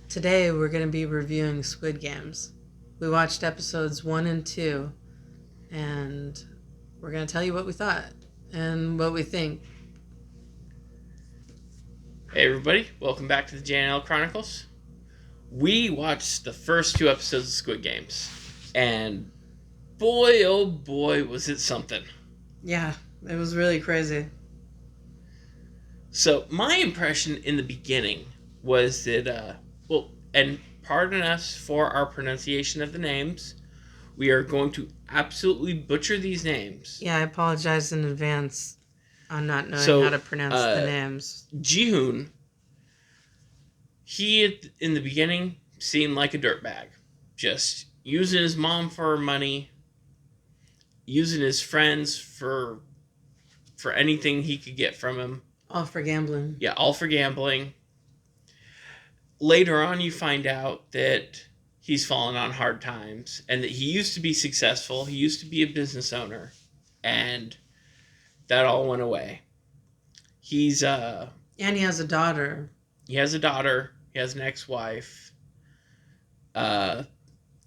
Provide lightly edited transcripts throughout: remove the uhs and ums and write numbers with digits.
Today we're going to be reviewing Squid Games. We watched episodes 1 and 2, and we're going to tell you what we thought and what we think. Hey everybody, welcome back to the JNL Chronicles. We watched the first two episodes of Squid Games, and boy oh boy was it something. Yeah, it was really crazy. So my impression in the beginning was that, and pardon us for our pronunciation of the names, we are going to absolutely butcher these names. Yeah, I apologize in advance on not knowing how So, to pronounce the names. Jihoon, he in the beginning seemed like a dirtbag, just using his mom for money, using his friends for anything he could get from him. All for gambling. Yeah, all for gambling. Later on, you find out that he's fallen on hard times and that he used to be successful. He used to be a business owner, and that all went away. He's And he has a daughter. He has a daughter. He has an ex-wife.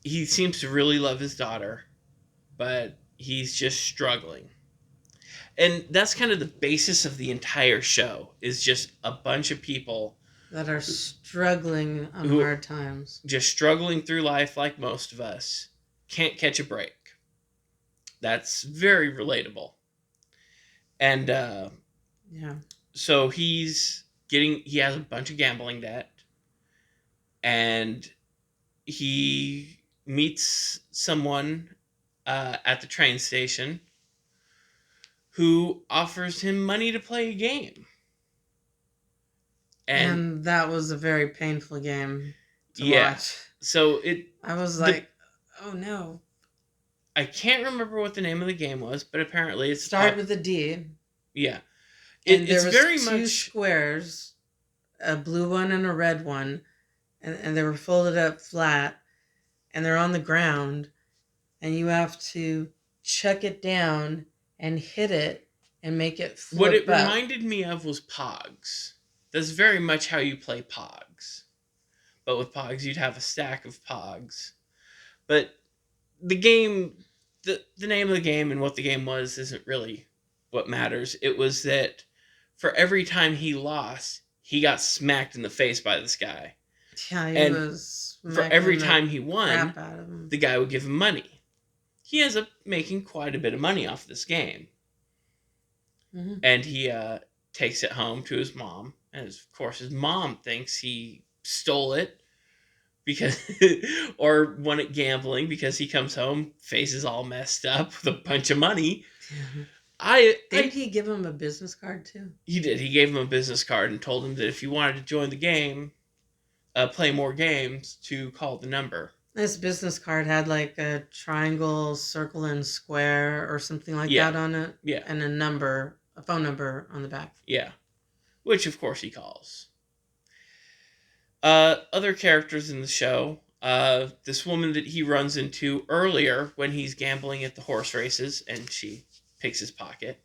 He seems to really love his daughter, but he's just struggling. And that's kind of the basis of the entire show, is just a bunch of people that are struggling on hard times. Just struggling through life like most of us. Can't catch a break. That's very relatable. And yeah. So he has a bunch of gambling debt, and he meets someone at the train station who offers him money to play a game. And that was a very painful game to watch. So I was like, oh no. I can't remember what the name of the game was, but apparently it started with a D. Yeah. There was very two squares, a blue one and a red one, and they were folded up flat, and they're on the ground, and you have to chuck it down and hit it and make it flip What it up. reminded me of was Pogs. That's very much how you play Pogs. But with Pogs, you'd have a stack of Pogs. But the game, the name of the game and what the game was isn't really what matters. It was that for every time he lost, he got smacked in the face by this guy. Yeah, he was for every time he won, the guy would give him money. He ends up making quite a bit of money off this game. Mm-hmm. And he takes it home to his mom. And of course, his mom thinks he stole it because, or won it gambling, because he comes home, face is all messed up with a bunch of money. Didn't he give him a business card too? He did. He gave him a business card and told him that if he wanted to join the game, play more games, to call the number. This business card had like a triangle, circle, and square or something like that on it. Yeah. And a phone number on the back. Yeah. Which, of course, he calls. Other characters in the show. This woman that he runs into earlier when he's gambling at the horse races, and she picks his pocket.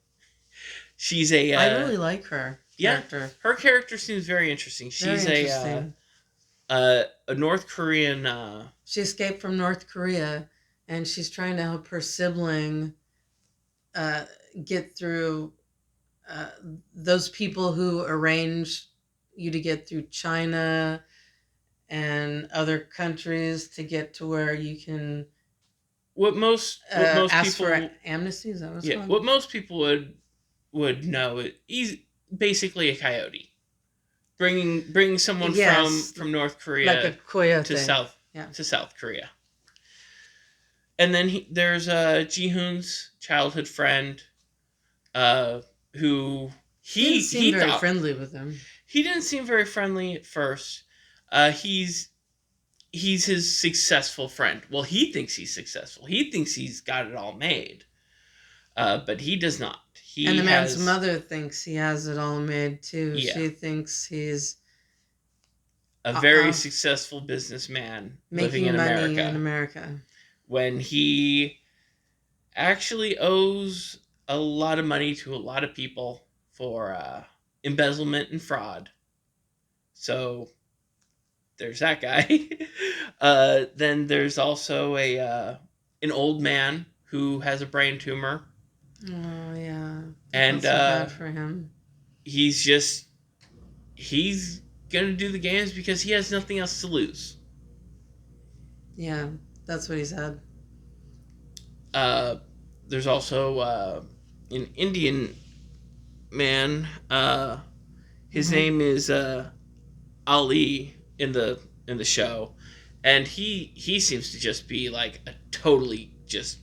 She's a... I really like her character. Yeah, her character seems very interesting. She's a North Korean... She escaped from North Korea, and she's trying to help her sibling get through those people who arrange you to get through China and other countries to get to where you can what most ask people, for amnesty. Is that what it's called? What most people would know, he's basically a coyote, bringing someone from North Korea, like a coyote, to South Korea. And then there's Ji-hoon's childhood friend, who he didn't seem very friendly with him. He didn't seem very friendly at first. He's his successful friend. Well, he thinks he's successful. He thinks he's got it all made. But he does not. And the man's mother thinks he has it all made too. Yeah. She thinks he's a very successful businessman living in America. When he actually owes a lot of money to a lot of people for embezzlement and fraud. So there's that guy. Then there's also an old man who has a brain tumor. Oh yeah, I felt And so bad for him. he's gonna do the games because he has nothing else to lose. Yeah, that's what he said. Uh, there's also an Indian man. His name is Ali in the show, and he seems to just be like a totally just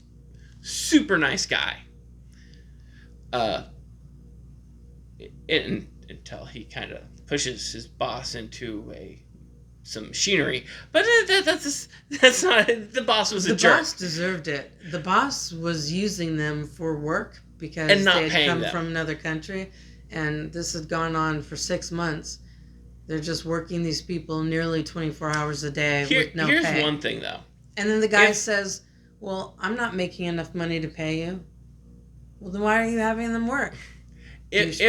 super nice guy. Uh, until he kind of pushes his boss into some machinery, but that's not the boss was a jerk. The boss deserved it. The boss was using them for work And because not they had paying come them. from another country, and this had gone on for 6 months. They're just working these people nearly 24 hours a day with no Here's pay. one thing though. And then the guy says, "Well, I'm not making enough money to pay you." Well, then why are you having them work? If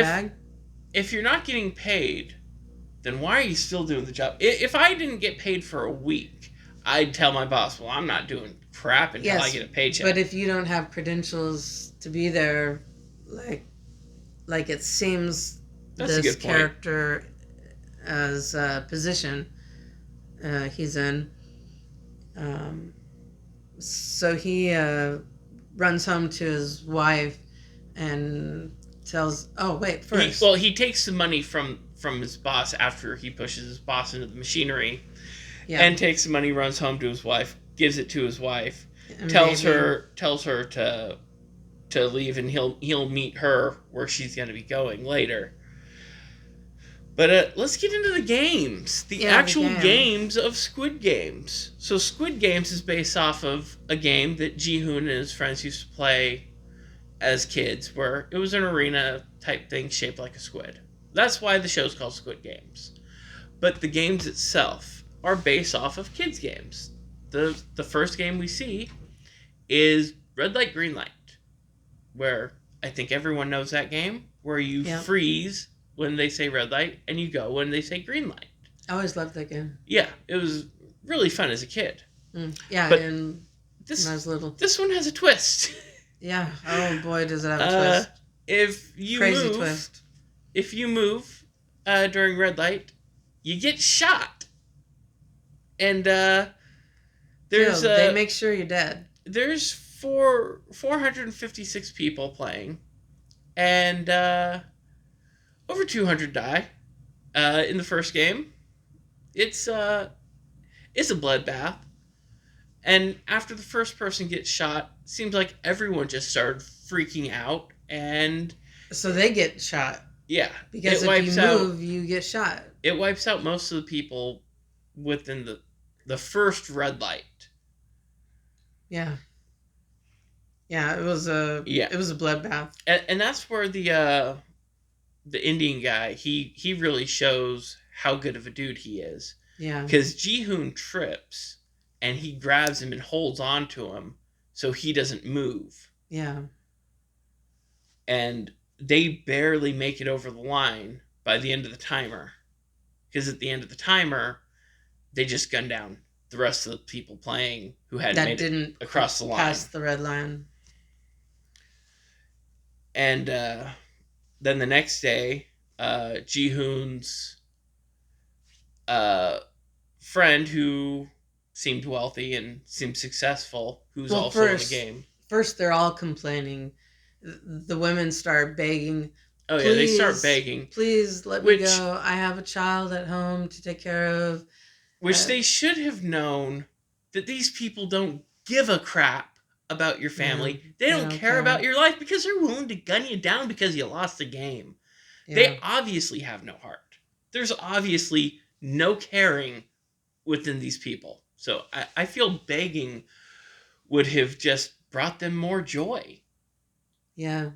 you're not getting paid, then why are you still doing the job? If I didn't get paid for a week, I'd tell my boss, "Well, I'm not doing crap until I get a paycheck." But if you don't have credentials to be there, like it seems That's this character as a position he's in, so he runs home to his wife and tells, "Oh wait, first." He takes the money from his boss after he pushes his boss into the machinery, and takes the money, runs home to his wife, gives it to his wife, and tells her to leave, and he'll meet her where she's going to be going later. But let's get into the games. The actual games of Squid Games. So Squid Games is based off of a game that Ji-hoon and his friends used to play as kids, where it was an arena type thing shaped like a squid. That's why the show's called Squid Games. But the games itself are based off of kids' games. The first game we see is Red Light, Green Light, where I think everyone knows that game, where you freeze when they say red light and you go when they say green light. I always loved that game. Yeah, it was really fun as a kid. Yeah, but when I was little. This one has a twist. Yeah. Oh boy, does it have a twist. Crazy twist. If you move during red light, you get shot. And they make sure you're dead. There's 456 people playing, and over 200 die in the first game. It's a bloodbath, and after the first person gets shot, seems like everyone just started freaking out, and so they get shot. Yeah, because if you move, you get shot. It wipes out most of the people within the first red light. Yeah. Yeah, it was a bloodbath, and that's where the Indian guy he really shows how good of a dude he is. Yeah, because Ji-hoon trips and he grabs him and holds on to him so he doesn't move. Yeah, and they barely make it over the line by the end of the timer, because at the end of the timer, they just gun down the rest of the people playing who hadn't made it across the line, past the red line. And then the next day, Ji-hoon's friend, who seemed wealthy and seemed successful, who's also in the game. First, they're all complaining. The women start begging. Oh yeah, they start begging. Please let me go. I have a child at home to take care of. Which they should have known that these people don't give a crap about your family. They don't care about your life, because they're willing to gun you down because you lost the game. Yeah. They obviously have no heart. There's obviously no caring within these people. So I feel begging would have just brought them more joy. Yeah.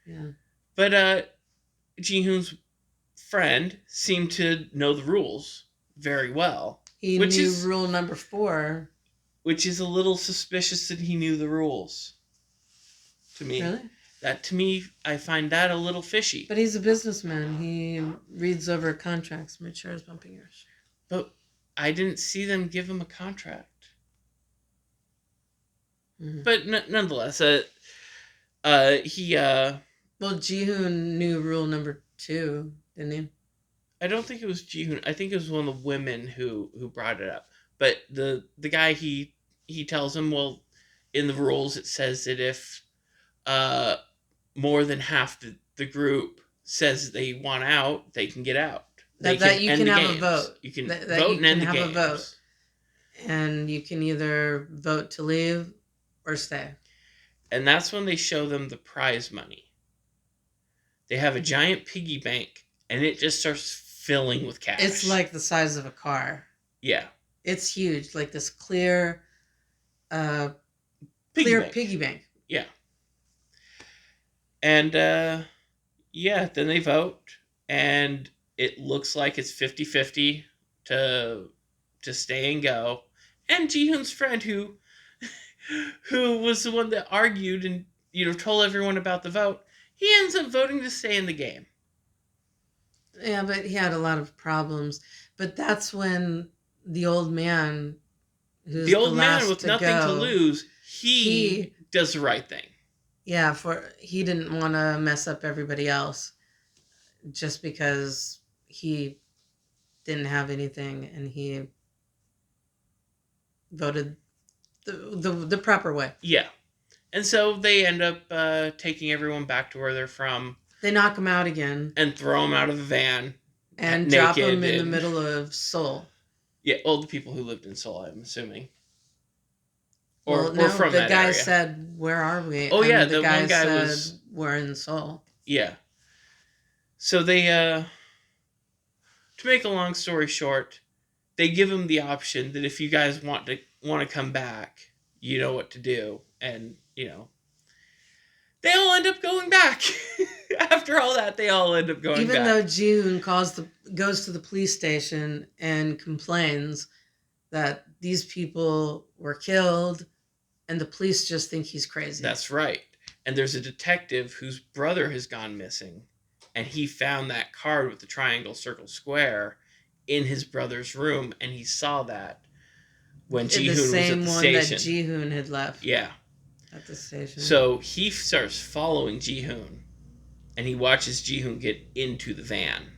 Yeah. But Ji-hoon's friend seemed to know the rules very well. He knew rule number 4. Which is a little suspicious that he knew the rules. To me. Really? To me, I find that a little fishy. But he's a businessman. He reads over contracts. My chair is bumping yours. But I didn't see them give him a contract. Mm-hmm. But nonetheless, he. Well, Jihoon knew rule number 2, didn't he? I don't think it was Jihoon. I think it was one of the women who brought it up. But the guy he tells him, well, in the rules it says that if more than half the group says they want out, they can get out. They That can you end can the have games. a vote. You can That vote you and can end the have games. a vote, and you can either vote to leave or stay. And that's when they show them the prize money. They have a giant piggy bank, and it just starts filling with cash. It's like the size of a car. Yeah. It's huge, like this clear piggy bank. Yeah. And yeah, then they vote, and it looks like it's 50-50 to stay and go. And Jihoon's friend, who was the one that argued and told everyone about the vote, he ends up voting to stay in the game. Yeah, but he had a lot of problems. But that's when the old man, who's the old the man last with to nothing go, to lose, he does the right thing. Yeah, he didn't want to mess up everybody else just because he didn't have anything, and he voted the proper way. Yeah. And so they end up taking everyone back to where they're from. They knock him out again. And throw him out of the van. And drop him in the middle of Seoul. Yeah, all the people who lived in Seoul, I'm assuming. Or from that area. The guy said, "Where are we?" Oh, yeah, the guy said, "We're in Seoul." Yeah. So they, to make a long story short, they give him the option that if you guys want to come back, you know what to do. And, they all end up going back. After all that, they all end up going back. Even though Jihoon goes to the police station and complains that these people were killed, and the police just think he's crazy. That's right. And there's a detective whose brother has gone missing, and he found that card with the triangle, circle, square in his brother's room, and he saw that when Jihoon was at the station. The same one that Jihoon had left. Yeah. At the station. So he starts following Jihoon, and he watches Jihoon get into the van.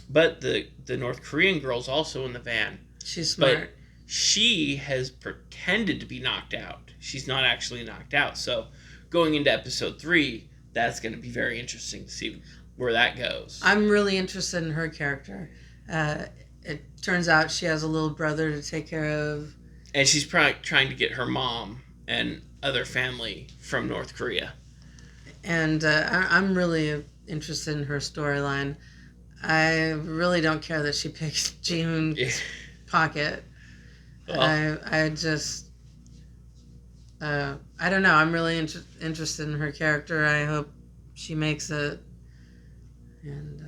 But the North Korean girl's also in the van. She's smart. But she has pretended to be knocked out. She's not actually knocked out. So going into episode 3, that's going to be very interesting to see where that goes. I'm really interested in her character. It turns out she has a little brother to take care of. And she's probably trying to get her mom and other family from North Korea. And I'm really interested in her storyline. I really don't care that she picks Jihoon's pocket. Well, I just... I don't know. I'm really interested in her character. I hope she makes it. And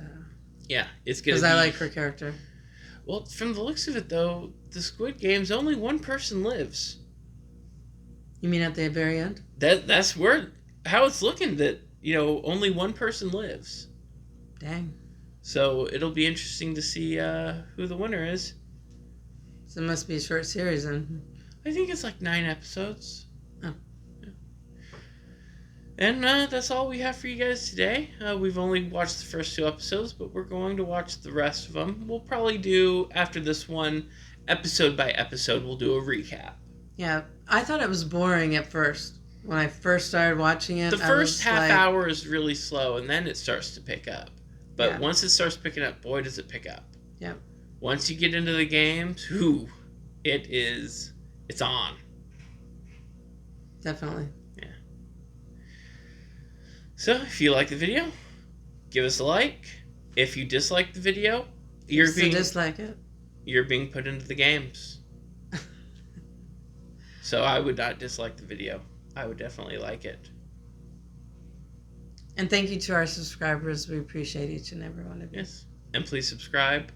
yeah, it's gonna. Because I like her character. Well, from the looks of it, though, the Squid Games, only one person lives. You mean at the very end? That's how it's looking. That only one person lives. Dang. So it'll be interesting to see who the winner is. So it must be a short series then. I think it's like 9 episodes. Oh. Yeah. And that's all we have for you guys today. We've only watched the first 2 episodes, but we're going to watch the rest of them. We'll probably do, after this one, episode by episode, we'll do a recap. Yeah, I thought it was boring at first. When I first started watching it, the first half hour is really slow, and then it starts to pick up. But once it starts picking up, boy, does it pick up. Yeah. Once you get into the games, it's on. Definitely. Yeah. So, if you like the video, give us a like. If you dislike the video, dislike it. You're being put into the games. So I would not dislike the video. I would definitely like it. And thank you to our subscribers. We appreciate each and every one of you. Yes. And please subscribe.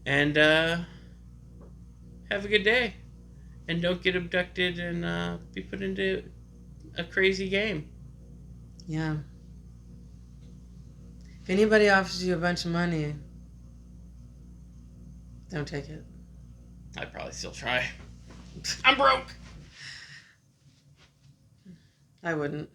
And have a good day. And don't get abducted and be put into a crazy game. Yeah. If anybody offers you a bunch of money, Don't take it. I'd probably still try. I'm broke. I wouldn't.